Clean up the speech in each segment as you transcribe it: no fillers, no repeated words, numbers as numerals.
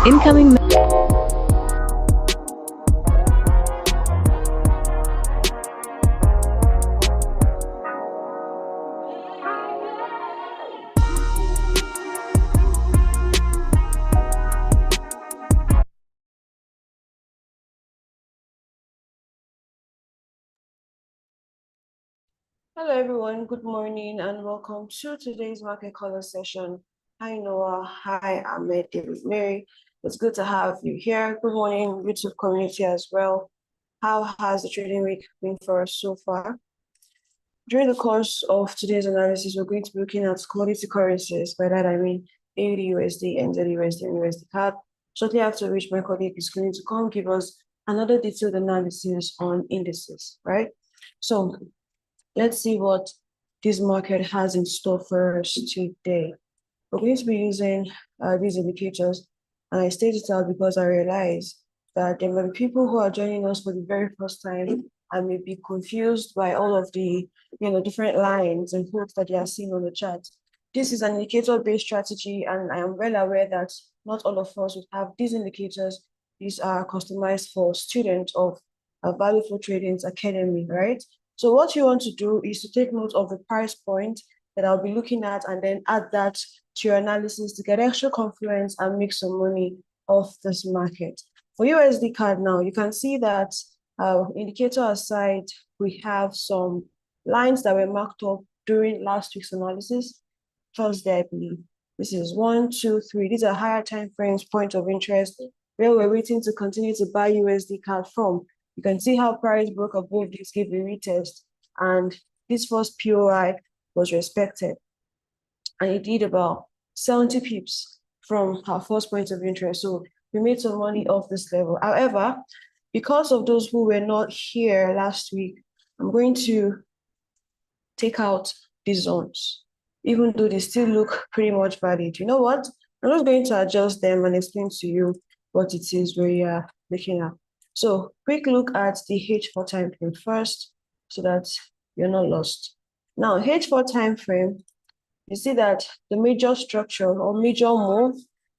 Incoming. Hello everyone, good morning and welcome to today's market color session. Hi Noah, hi Ahmed, David, Mary. It's good to have you here. Good morning, YouTube community as well. How has the trading week been for us so far? During the course of today's analysis, we're going to be looking at commodity currencies. By that I mean AUD, USD, NZD, USD, and USD CAD. Shortly after which my colleague is going to come give us another detailed analysis on indices, right? So let's see what this market has in store for us today. We're going to be using these indicators, and I state it out because I realize that there may be people who are joining us for the very first time and may be confused by all of the different lines and hooks that they are seeing on the chart. This is an indicator-based strategy, and I am well aware that not all of us would have these indicators. These are customized for students of Value for Trading's Academy, right? So what you want to do is to take note of the price point that I'll be looking at and then add that to your analysis to get extra confluence and make some money off this market. For USD CAD now, you can see that indicator aside, we have some lines that were marked up during last week's analysis. Thursday, I believe. This is 1, 2, 3. These are higher time frames, point of interest, where we're waiting to continue to buy USD CAD from. You can see how price broke above this, gave a retest, and this first POI was respected. And it did about 70 pips from our first point of interest. So we made some money off this level. However, because of those who were not here last week, I'm going to take out these zones, even though they still look pretty much valid. You know what? I'm just going to adjust them and explain to you what it is we are looking at. So quick look at the H4 time frame first so that you're not lost. Now, H4 time frame, you see that the major structure or major move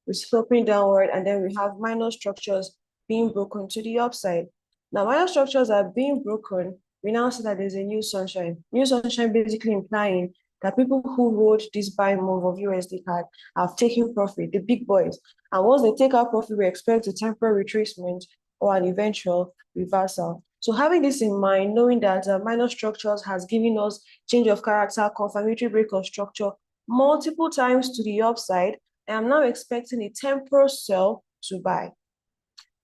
is sloping downward, and then we have minor structures being broken to the upside. Now, minor structures are being broken. We now see that there's a new sunshine. New sunshine basically implying that people who hold this buy move of USD CAD have taken profit, the big boys. And once they take out profit, we expect a temporary retracement or an eventual reversal. So having this in mind, knowing that minor structures has given us change of character, confirmatory break of structure multiple times to the upside, I am now expecting a temporal sell to buy.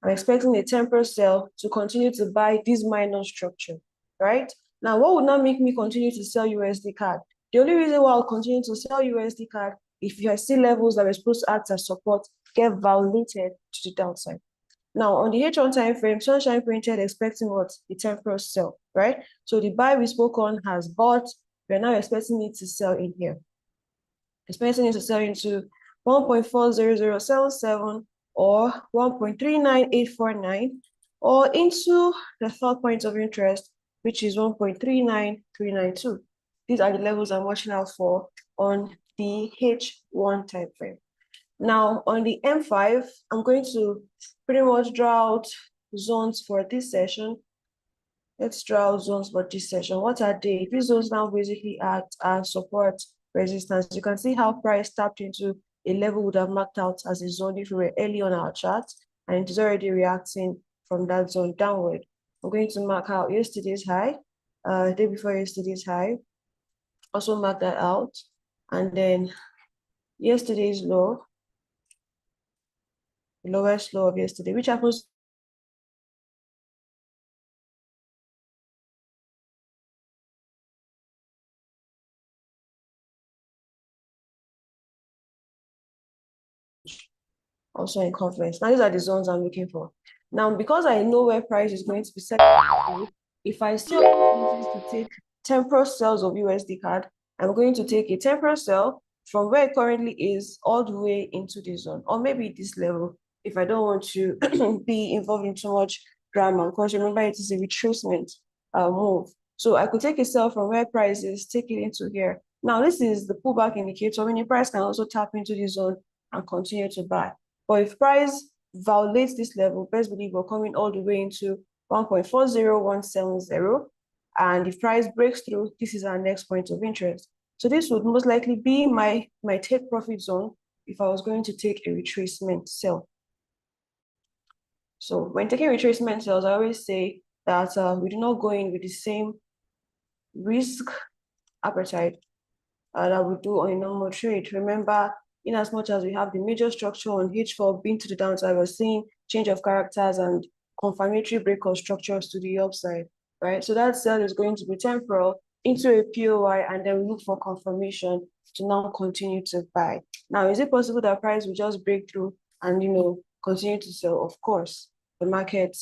I'm expecting a temporal sell to continue to buy this minor structure, right? Now, what would not make me continue to sell USD CAD? The only reason why I'll continue to sell USD CAD if you see levels that were supposed to act as support get violated to the downside. Now, on the H1 time frame, sunshine printed expecting what? A temporal sell, right? So the buy we spoke on has bought. We're now expecting it to sell in here. Expecting it to sell into 1.40077 or 1.39849 or into the third point of interest, which is 1.39392. These are the levels I'm watching out for on the H1 time frame. Now, on the M5, I'm going to pretty much draw out zones for this session. Let's draw out zones for this session. What are they? These zones now basically act as support, resistance. You can see how price tapped into a level would have marked out as a zone if we were early on our chart, and it is already reacting from that zone downward. I'm going to mark out yesterday's high, day before yesterday's high. Also mark that out, and then yesterday's low, the lowest low of yesterday, which happens also in confluence. Now, these are the zones I'm looking for. Now, because I know where price is going to be set, if I see opportunities to take temporal sells of USD CAD, I'm going to take a temporal sell from where it currently is all the way into this zone, or maybe this level, if I don't want to be involved in too much drama, because remember, it is a retracement move. So I could take a sell from where price is, take it into here. Now, this is the pullback indicator, meaning price can also tap into this zone and continue to buy. But if price violates this level, best believe we're coming all the way into 1.40170. And if price breaks through, this is our next point of interest. So this would most likely be my take profit zone if I was going to take a retracement sell. So when taking retracement sells, I always say that we do not go in with the same risk appetite that we do on a normal trade. Remember, in as much as we have the major structure on H4 being to the downside, we're seeing change of characters and confirmatory break of structures to the upside, right? So that sell is going to be temporal into a POI, and then we look for confirmation to now continue to buy. Now, is it possible that price will just break through and continue to sell? Of course. The market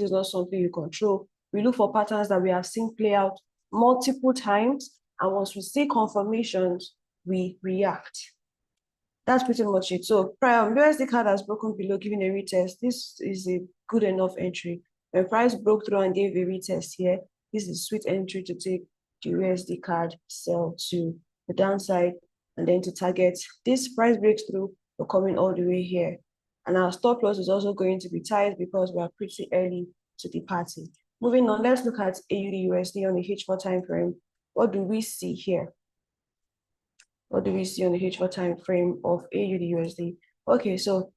is not something you control. We look for patterns that we have seen play out multiple times, and once we see confirmations, we react. That's pretty much it. So USD CAD has broken below, giving a retest. This is a good enough entry. When price broke through and gave a retest here, this is a sweet entry to take the USD CAD sell to the downside and then to target. This price breaks through, we're coming all the way here. And our stop loss is also going to be tight because we are pretty early to the party. Moving on, let's look at AUD USD on the H4 time frame. What do we see here? What do we see on the H4 time frame of AUD USD? Okay, so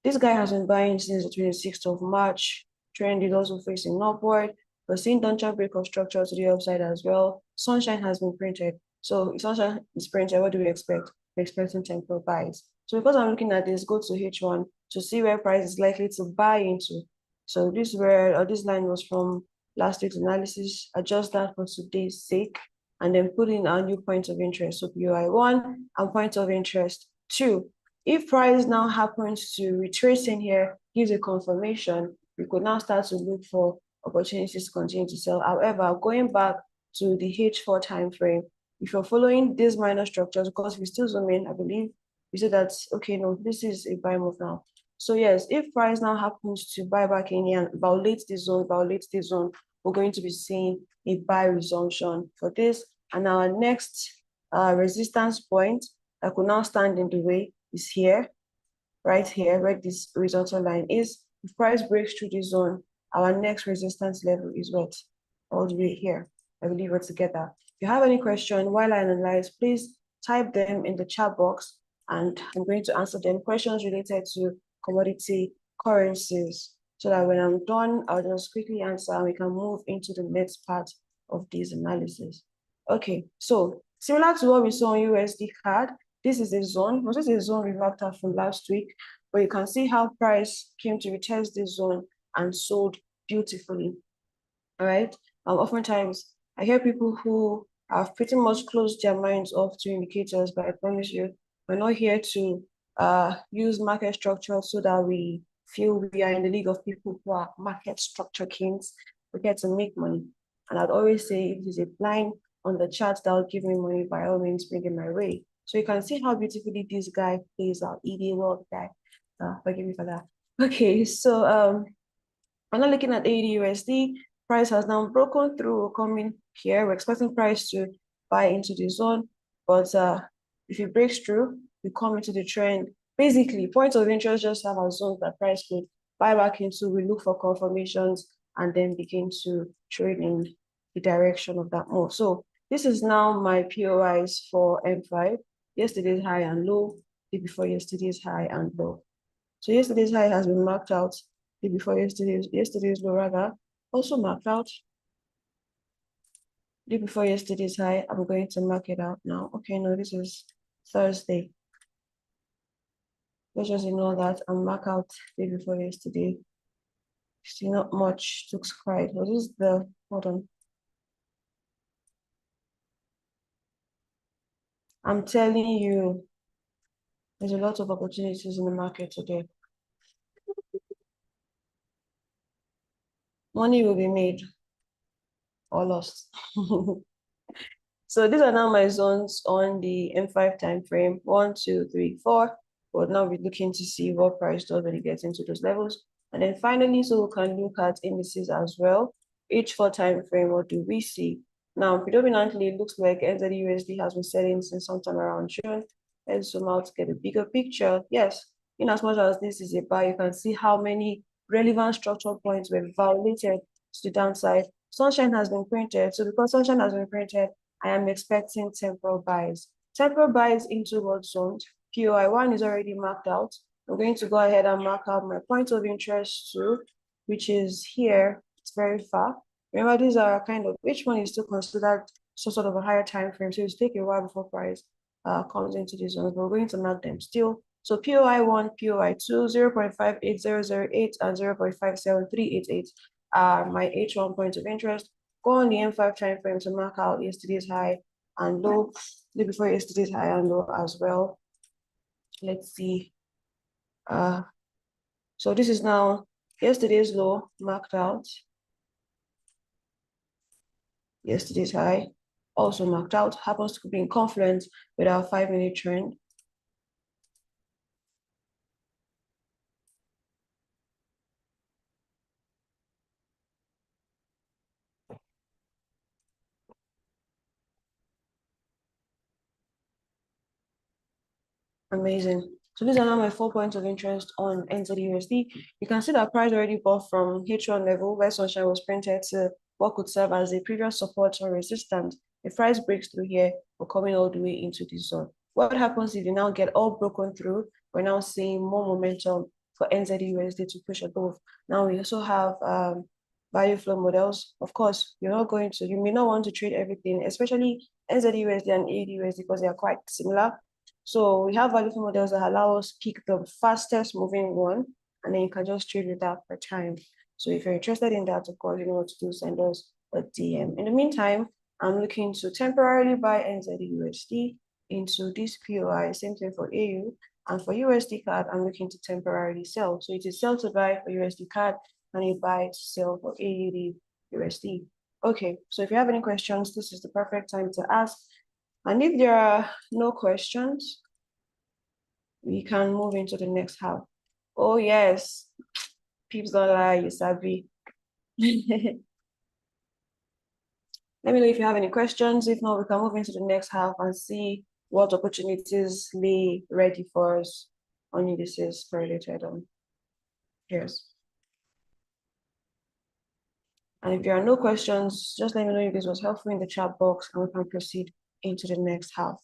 this guy has been buying since the 26th of March. Trend is also facing upward. We're seeing downtrend break of structure to the upside as well. Sunshine has been printed. So if sunshine is printed, what do we expect? We're expecting temporal buys. So because I'm looking at this, go to H1 to see where price is likely to buy into. So this line was from last week's analysis. Adjust that for today's sake, and then put in our new point of interest. So POI1 and point of interest 2. If price now happens to retrace in here, gives a confirmation, we could now start to look for opportunities to continue to sell. However, going back to the H4 time frame, if you're following these minor structures, because we still zoom in, I believe we said that, okay, no, this is a buy move now. So yes, if price now happens to buy back in here and violates this zone, we're going to be seeing a buy resumption for this. And our next resistance point that could now stand in the way is here, right here, where this horizontal line is. If price breaks through this zone, our next resistance level is what? All the way here. I believe we're together. If you have any question while I analyze, please type them in the chat box, and I'm going to answer them. Questions related to commodity currencies, so that when I'm done, I'll just quickly answer and we can move into the next part of this analysis. Okay, so similar to what we saw on USD CAD, this is a zone. This is a zone we marked out from last week, where you can see how price came to retest this zone and sold beautifully. All right. Oftentimes, I hear people who have pretty much closed their minds off to indicators, but I promise you, we're not here to use market structure so that we feel we are in the league of people who are market structure kings. We're here to make money. And I'd always say, if there's a line on the chart that will give me money, by all means, bring it my way. So you can see how beautifully this guy plays out. ED World guy. Forgive me for that. Okay, so I'm not looking at AUD USD. Price has now broken through, coming here. We're expecting price to buy into the zone, but if it breaks through, we come into the trend. Basically, points of interest just have a zone that price could buy back into. We look for confirmations and then begin to trade in the direction of that move. So this is now my POIs for M5. Yesterday's high and low, day before yesterday's high and low. So yesterday's high has been marked out. Day before yesterday's low rather, also marked out. Day before yesterday's high, I'm going to mark it out now. Okay, no, this is Thursday. Let's just ignore that and mark out day before yesterday. Still not much to cry. What is the, hold on. I'm telling you, there's a lot of opportunities in the market today. Money will be made or lost. So these are now my zones on the M5 time frame. 1, 2, 3, 4. We'll now be looking to see what price does when it gets into those levels. And then finally, so we can look at indices as well. H4 time frame, what do we see? Now, predominantly, it looks like NZD USD has been selling since sometime around June. Let's zoom out to get a bigger picture. Yes, in as much as this is a buy, you can see how many relevant structural points were violated to the downside. Sunshine has been printed. So because sunshine has been printed, I am expecting temporal buys. Temporal buys into what zone? POI1 is already marked out. I'm going to go ahead and mark out my point of interest too, which is here. It's very far. Remember, these are kind of, each one is still considered some sort of a higher time frame. So it's take a while before price comes into this zone. We're going to mark them still. So POI1, POI2, 0.58008 and 0.57388 are my H1 points of interest. Go on the M5 time frame to mark out yesterday's high and low, day before yesterday's high and low as well. Let's see. So this is now yesterday's low marked out. Yesterday's high also marked out, happens to be in confluence with our 5-minute trend. Amazing. So these are now my 4 points of interest on NZD. You can see that price already bought from H1 level where sunshine was printed to what could serve as a previous support or resistance. If price breaks through here, we're coming all the way into this zone. What happens if you now get all broken through? We're now seeing more momentum for NZUSD to push above. Now we also have value flow models. Of course, you may not want to trade everything, especially NZUSD and AUD because they are quite similar. So we have value flow models that allow us to pick the fastest moving one, and then you can just trade with that per time. So if you're interested in that, of course, you know what to do, send us a DM. In the meantime, I'm looking to temporarily buy NZUSD into this POI, same thing for AU. And for USD CAD, I'm looking to temporarily sell. So it is sell to buy for USD CAD and a buy to sell for AUD USD. Okay, so if you have any questions, this is the perfect time to ask. And if there are no questions, we can move into the next half. Oh yes, peeps don't lie, you sabi. Let me know if you have any questions. If not, we can move into the next half and see what opportunities lay ready for us on indices correlated on. Yes. And if there are no questions, just let me know if this was helpful in the chat box and we can proceed into the next half.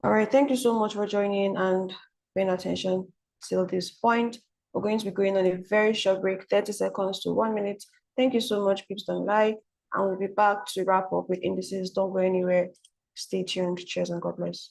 All right, thank you so much for joining and paying attention till this point. We're going to be going on a very short break, 30 seconds to 1 minute. Thank you so much, peeps don't lie. And we'll be back to wrap up with indices. Don't go anywhere. Stay tuned. Cheers and God bless.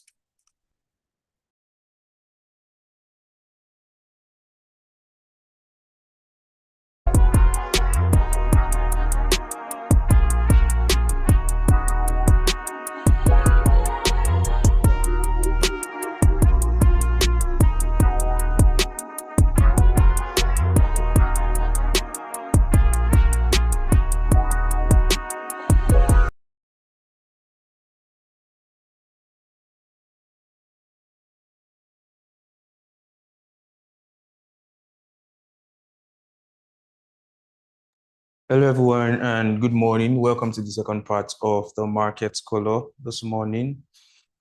Hello, everyone, and good morning. Welcome to the second part of the market color this morning.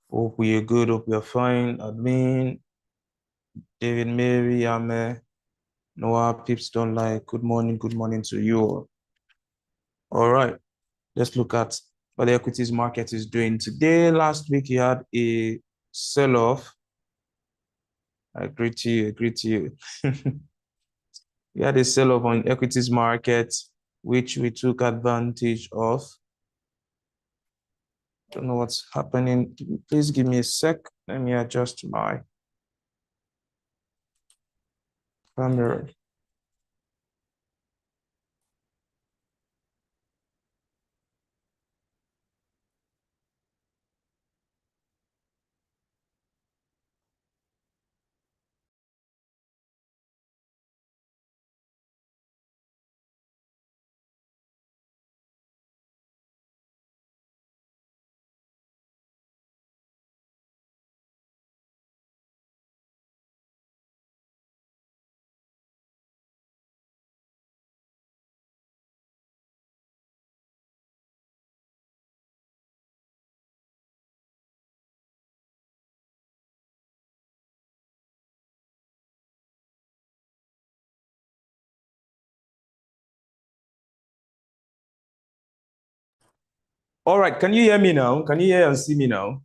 Hope we are good. Hope we are fine. Admin, David, Mary, Ame, Noah, peeps don't lie. Good morning to you. All right, let's look at what the equities market is doing today. Last week, you had a sell-off. I agree to you. We had a sell-off on equities market, which we took advantage of. Don't know what's happening. Please give me a sec. Let me adjust my camera. All right, can you hear me now? Can you hear and see me now?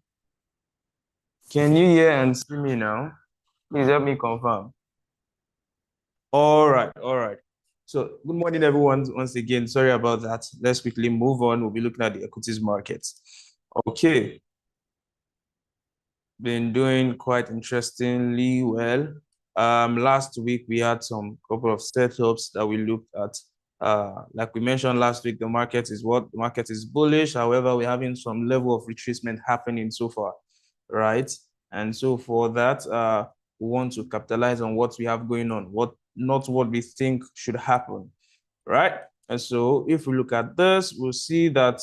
Can you hear and see me now? Please help me confirm. All right, all right. So good morning, everyone. Once again, sorry about that. Let's quickly move on. We'll be looking at the equities markets. Okay. Been doing quite interestingly well. Last week we had some couple of setups that we looked at. Like we mentioned last week, the market is bullish. However, we're having some level of retracement happening so far, right? And so for that, we want to capitalize on what we have going on, not what we think should happen, right? And so if we look at this, we'll see that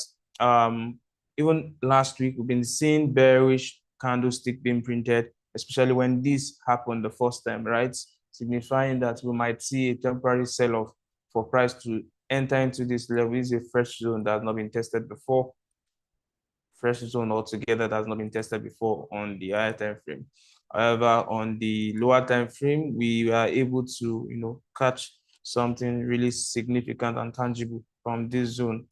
even last week, we've been seeing bearish candlestick being printed, especially when this happened the first time, right? Signifying that we might see a temporary sell-off for price to enter into this level. This is a fresh zone that has not been tested before. Fresh zone altogether that has not been tested before on the higher time frame. However, on the lower time frame, we were able to, catch something really significant and tangible from this zone.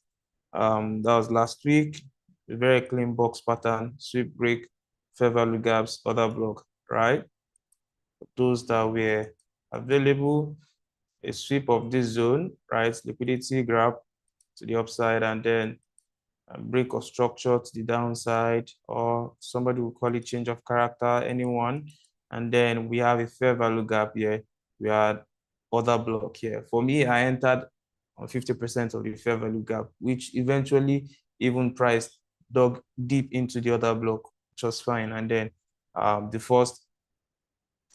That was last week. A very clean box pattern, sweep break, fair value gaps, other block, right? Those that were available, a sweep of this zone, right? Liquidity grab to the upside, and then break of structure to the downside, or somebody will call it change of character, anyone. And then we have a fair value gap here. We had other block here. For me, I entered on 50% of the fair value gap, which eventually even price dug deep into the other block, which was fine. And then the first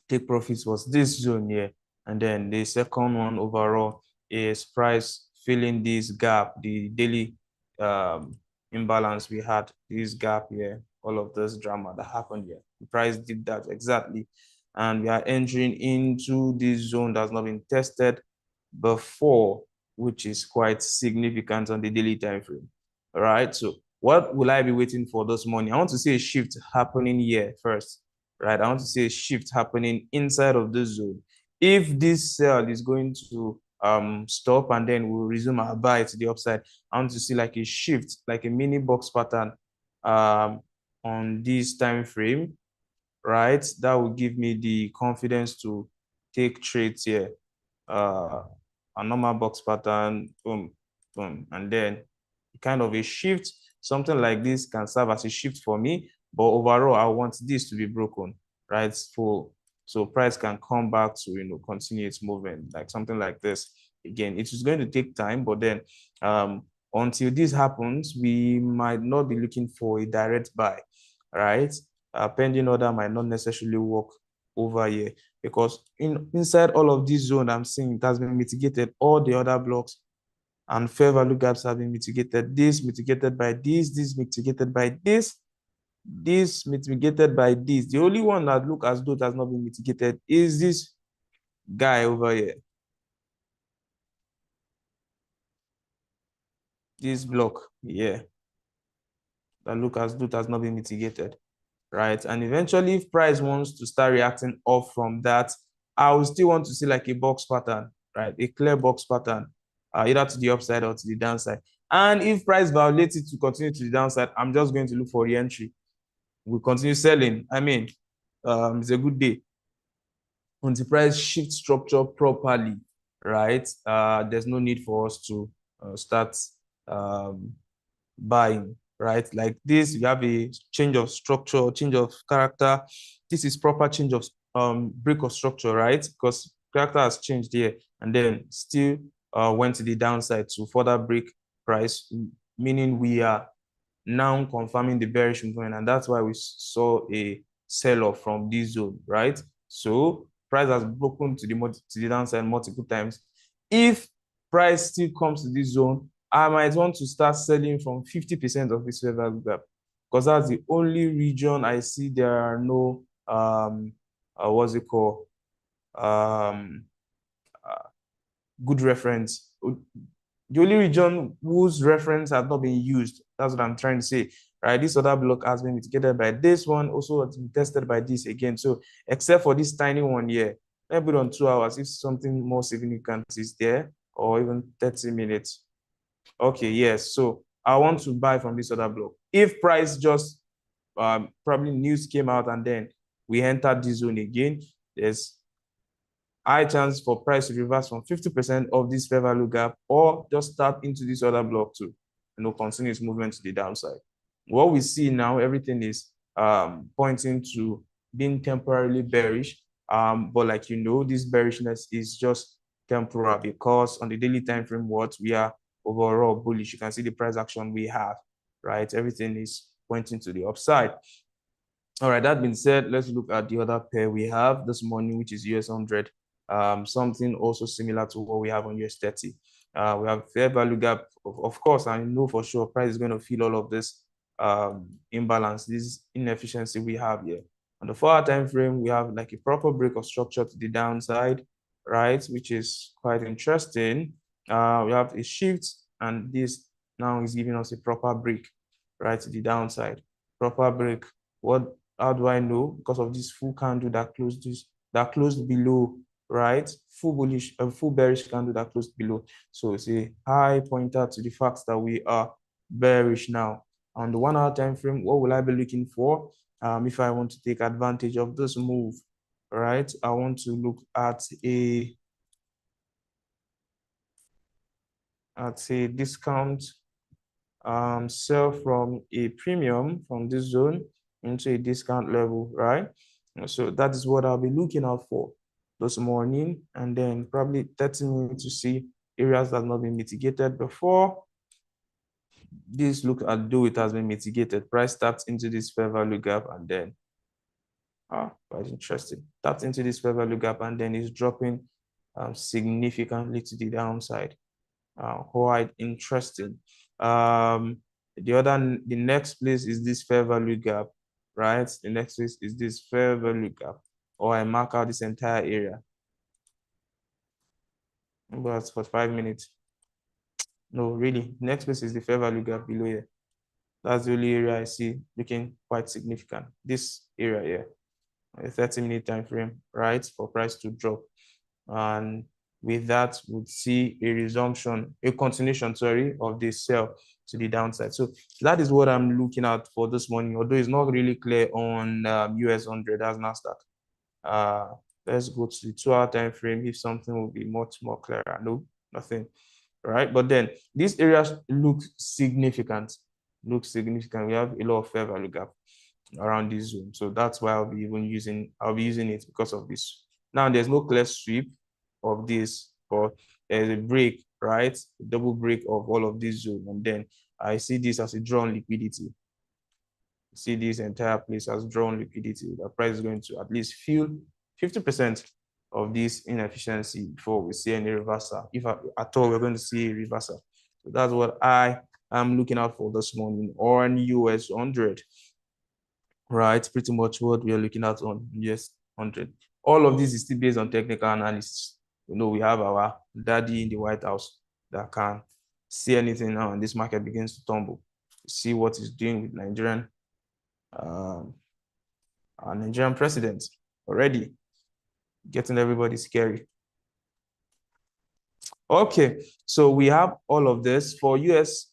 take profits was this zone here. And then the second one overall is price filling this gap, the daily imbalance we had, this gap here, all of this drama that happened here. The price did that exactly. And we are entering into this zone that's not been tested before, which is quite significant on the daily time frame. All right. So what will I be waiting for this morning? I want to see a shift happening here first, right? I want to see a shift happening inside of this zone. If this sell is going to stop and then we'll resume our buy to the upside, I want to see like a shift, like a mini box pattern on this time frame, right? That will give me the confidence to take trades here. A normal box pattern, boom, boom, and then kind of a shift. Something like this can serve as a shift for me, but overall, I want this to be broken, right? So price can come back to continue its movement, like something like this. Again, it is going to take time, but then until this happens, we might not be looking for a direct buy, right? Pending order might not necessarily work over here, because inside all of this zone I'm seeing, it has been mitigated. All the other blocks and fair value gaps have been mitigated. This mitigated by this mitigated by this mitigated by this. The only one that look as though it has not been mitigated is this guy over here. This block here that look as though it has not been mitigated, right? And eventually, if price wants to start reacting off from that, I will still want to see like a box pattern, right? A clear box pattern, either to the upside or to the downside. And if price violates it to continue to the downside, I'm just going to look for re-entry. We'll continue selling. I mean, it's a good day. Until price shift structure properly, right? There's no need for us to start buying, right? Like this, you have a change of structure, change of character. This is proper change of break of structure, right? Because character has changed here, and then still went to the downside to further break price, meaning we are now confirming the bearish movement, and that's why we saw a sell-off from this zone, right? So price has broken to the downside multiple times. If price still comes to this zone, I might want to start selling from 50% of this fair value gap, because that's the only region I see there are no what's it called, good reference. The only region whose reference has not been used, that's what I'm trying to say, right? This other block has been mitigated by this one, also has been tested by this again. So except for this tiny one here, maybe on 2 hours, if something more significant is there, or even 30 minutes. Okay, yes. So I want to buy from this other block. If price just probably news came out and then we entered this zone again, there's high chance for price to reverse from 50% of this fair value gap or just tap into this other block to, continuous movement to the downside. What we see now, everything is pointing to being temporarily bearish. But like this bearishness is just temporal because on the daily time frame, we are overall bullish. You can see the price action we have, right? Everything is pointing to the upside. All right, that being said, let's look at the other pair we have this morning, which is US100. Something also similar to what we have on US30. We have fair value gap. Of course, I know for sure price is going to feel all of this imbalance, this inefficiency we have here. On the 4-hour time frame, we have like a proper break of structure to the downside, right? Which is quite interesting. We have a shift, and this now is giving us a proper break, right, to the downside. Proper break. How do I know? Because of this full candle that closed below, right? Full bullish, full bearish candle that closed below. So it's a high pointer to the fact that we are bearish now. On the 1-hour time frame, what will I be looking for? If I want to take advantage of this move, right? I want to look at a discount, sell from a premium from this zone into a discount level, right? So that is what I'll be looking out for this morning, and then probably 30 minutes to see areas that have not been mitigated before. This look at though it has been mitigated, price taps into this fair value gap, and then quite interesting, taps into this fair value gap and then is dropping significantly to the downside. Quite interesting. The next place is this fair value gap, right? The next place is this fair value gap, or I mark out this entire area. But for 5 minutes. No, really. Next place is the fair value gap below here. That's the only area I see looking quite significant. This area here, a 30-minute time frame, right, for price to drop. And with that, we'll see a continuation, of this sell to the downside. So that is what I'm looking at for this morning, although it's not really clear on US100 as NASDAQ. Let's go to the 2-hour time frame if something will be much more clearer. No, nothing. Right, but then these areas look significant. We have a lot of fair value gap around this zone, so that's why I'll be using it because of this. Now there's no clear sweep of this, but there's a break, right? A double break of all of this zone, and then I see this as a drawn liquidity. See this entire place as drawn liquidity. The price is going to at least feel 50% of this inefficiency before we see any reversal. If at all we're going to see a reversal. So that's what I am looking out for this morning on US100. Right, pretty much what we are looking at on US100. All of this is still based on technical analysis. We have our daddy in the White House that can see anything now, and this market begins to tumble. See what he's doing with our Nigerian president already, getting everybody scary. Okay, so we have all of this for US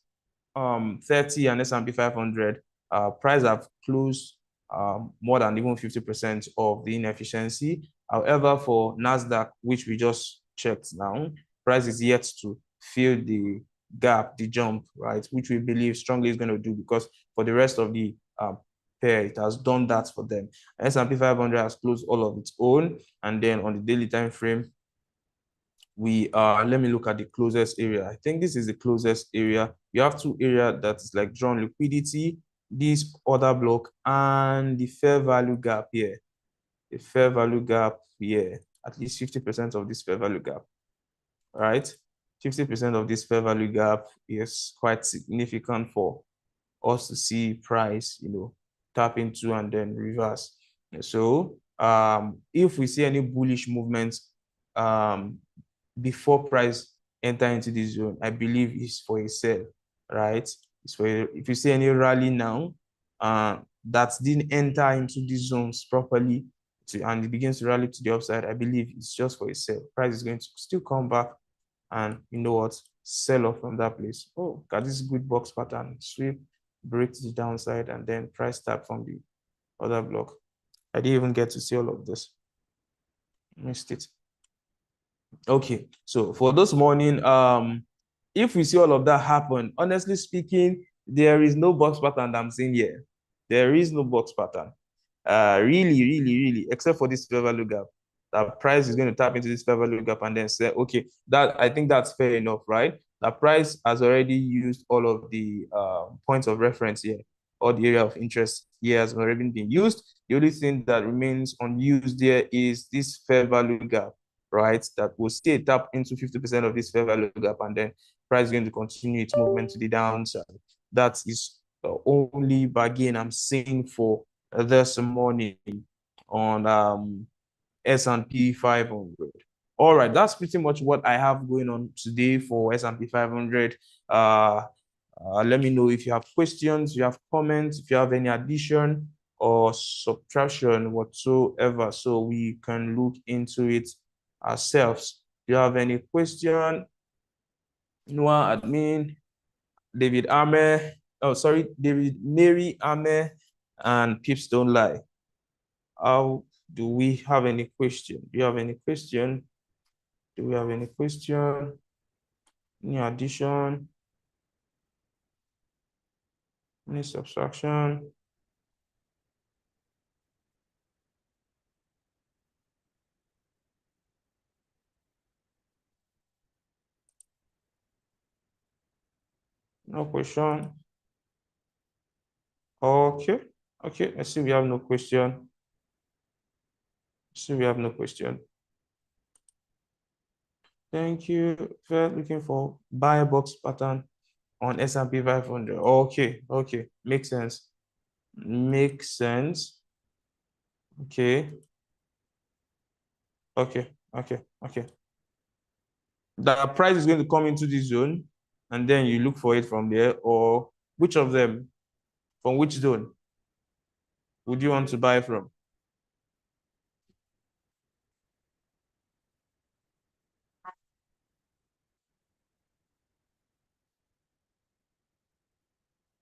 30 and S&P 500. Price have closed more than even 50% of the inefficiency. However, for NASDAQ, which we just checked now, price is yet to fill the gap, the jump, right, which we believe strongly is going to do, because for the rest of the pair, it has done that for them. S&P 500 has closed all of its own, and then on the daily time frame, let me look at the closest area. I think this is the closest area. We have two areas that is like drawn liquidity, this other block, and the fair value gap here. The fair value gap here, at least 50% of this fair value gap, right? 50% of this fair value gap is quite significant for us to see price, tap into and then reverse. So if we see any bullish movements before price enter into this zone, I believe it's for a sell, right? It's for if you see any rally now that didn't enter into these zones properly and it begins to rally to the upside, I believe it's just for a sell. Price is going to still come back and sell off from that place. Oh, got this good box pattern, sweep, break to the downside, and then price tap from the other block. I didn't even get to see all of this. Missed it. Okay, so for this morning, if we see all of that happen, honestly speaking, there is no box pattern that I'm seeing here. There is no box pattern. Really, except for this fair value gap. That price is going to tap into this fair value gap and then say, okay, that I think that's fair enough, right? The price has already used all of the points of reference here, or the area of interest here has already been used. The only thing that remains unused there is this fair value gap, right? That will stay tap into 50% of this fair value gap, and then price is going to continue its movement to the downside. That is the only bargain I'm seeing for this morning on S&P 500. All right, that's pretty much what I have going on today for S&P 500. Let me know if you have questions, if you have comments, if you have any addition or subtraction whatsoever, so we can look into it ourselves. If you have any question, Noah admin, David Ame, David Mary Ame, and Pips Don't Lie. How do we have any question? Do you have any question? Do we have any question? Any addition? Any subtraction? No question. Okay. Okay. I see we have no question. We have no question. Thank you. We're looking for buy box pattern on S&P 500. Okay. Okay. Makes sense. Makes sense. Okay. Okay. Okay. Okay. The price is going to come into this zone, and then you look for it from there, or which of them? From which zone would you want to buy from?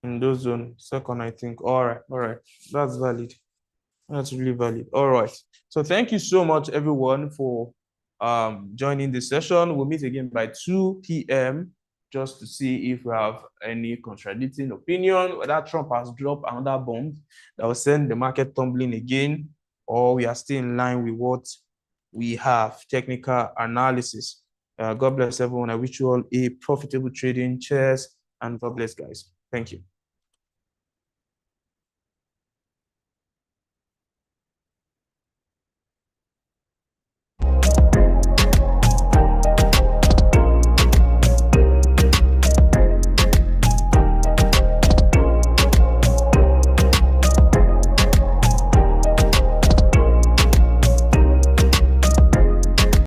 In those zone, second, I think. All right. That's valid. That's really valid. All right. So thank you so much, everyone, for joining the session. We'll meet again by 2 p.m. just to see if we have any contradicting opinion, whether Trump has dropped another bomb that will send the market tumbling again, or we are still in line with what we have, technical analysis. God bless everyone. I wish you all a profitable trading. Cheers, and God bless, guys. Thank you.